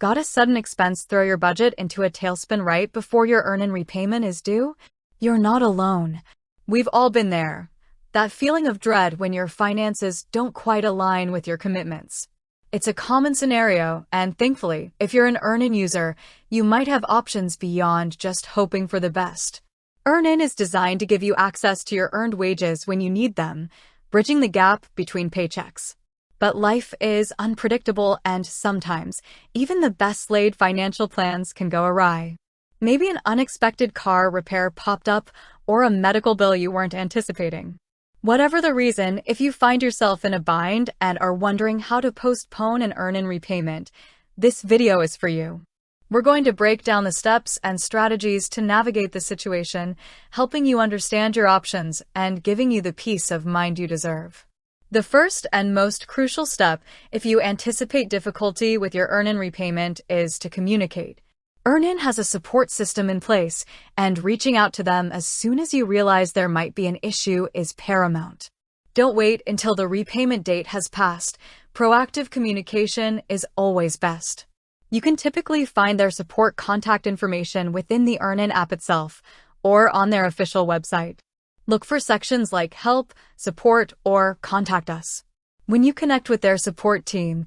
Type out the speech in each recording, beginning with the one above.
Got a sudden expense throw your budget into a tailspin right before your earn-in repayment is due? You're not alone. We've all been there. That feeling of dread when your finances don't quite align with your commitments. It's a common scenario, and thankfully, if you're an EarnIn user, you might have options beyond just hoping for the best. EarnIn is designed to give you access to your earned wages when you need them, bridging the gap between paychecks. But life is unpredictable, and sometimes, even the best-laid financial plans can go awry. Maybe an unexpected car repair popped up, or a medical bill you weren't anticipating. Whatever the reason, if you find yourself in a bind and are wondering how to postpone an earn-in repayment, this video is for you. We're going to break down the steps and strategies to navigate the situation, helping you understand your options and giving you the peace of mind you deserve. The first and most crucial step, if you anticipate difficulty with your earn-in repayment, is to communicate. EarnIn has a support system in place, and reaching out to them as soon as you realize there might be an issue is paramount. Don't wait until the repayment date has passed. Proactive communication is always best. You can typically find their support contact information within the EarnIn app itself or on their official website. Look for sections like Help, Support, or Contact Us. When you connect with their support team,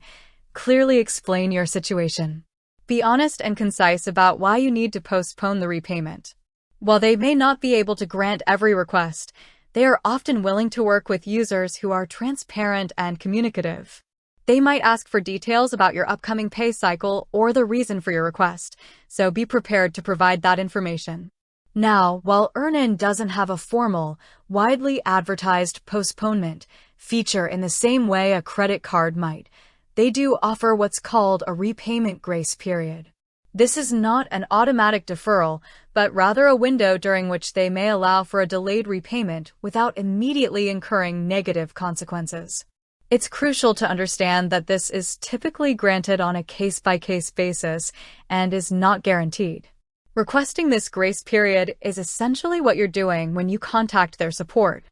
clearly explain your situation. Be honest and concise about why you need to postpone the repayment. While they may not be able to grant every request, they are often willing to work with users who are transparent and communicative. They might ask for details about your upcoming pay cycle or the reason for your request, so be prepared to provide that information. Now, while EarnIn doesn't have a formal, widely advertised postponement feature in the same way a credit card might, they do offer what's called a repayment grace period. This is not an automatic deferral, but rather a window during which they may allow for a delayed repayment without immediately incurring negative consequences. It's crucial to understand that this is typically granted on a case-by-case basis and is not guaranteed. Requesting this grace period is essentially what you're doing when you contact their support.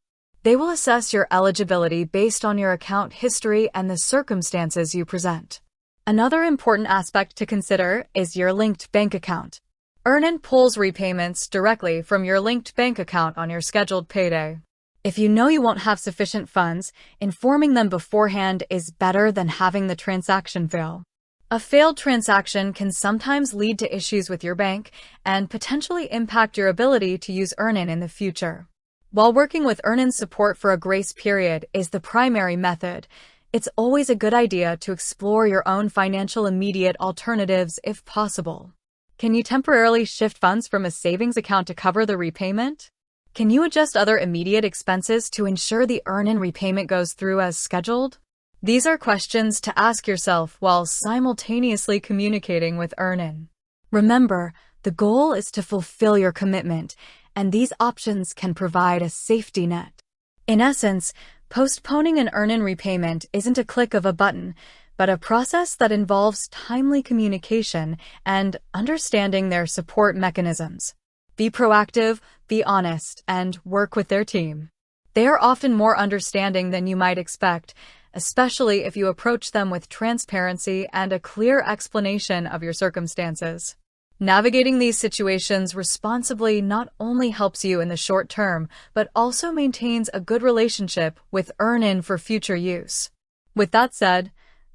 They will assess your eligibility based on your account history and the circumstances you present. Another important aspect to consider is your linked bank account. EarnIn pulls repayments directly from your linked bank account on your scheduled payday. If you know you won't have sufficient funds, informing them beforehand is better than having the transaction fail. A failed transaction can sometimes lead to issues with your bank and potentially impact your ability to use EarnIn in the future. While working with EarnIn support for a grace period is the primary method, it's always a good idea to explore your own financial immediate alternatives if possible. Can you temporarily shift funds from a savings account to cover the repayment? Can you adjust other immediate expenses to ensure the EarnIn repayment goes through as scheduled? These are questions to ask yourself while simultaneously communicating with EarnIn. Remember, the goal is to fulfill your commitment, and these options can provide a safety net. In essence, postponing an EarnIn repayment isn't a click of a button, but a process that involves timely communication and understanding their support mechanisms. Be proactive, be honest, and work with their team. They are often more understanding than you might expect, especially if you approach them with transparency and a clear explanation of your circumstances. Navigating these situations responsibly not only helps you in the short term, but also maintains a good relationship with EarnIn for future use. With that said,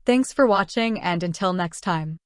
thanks for watching, and until next time.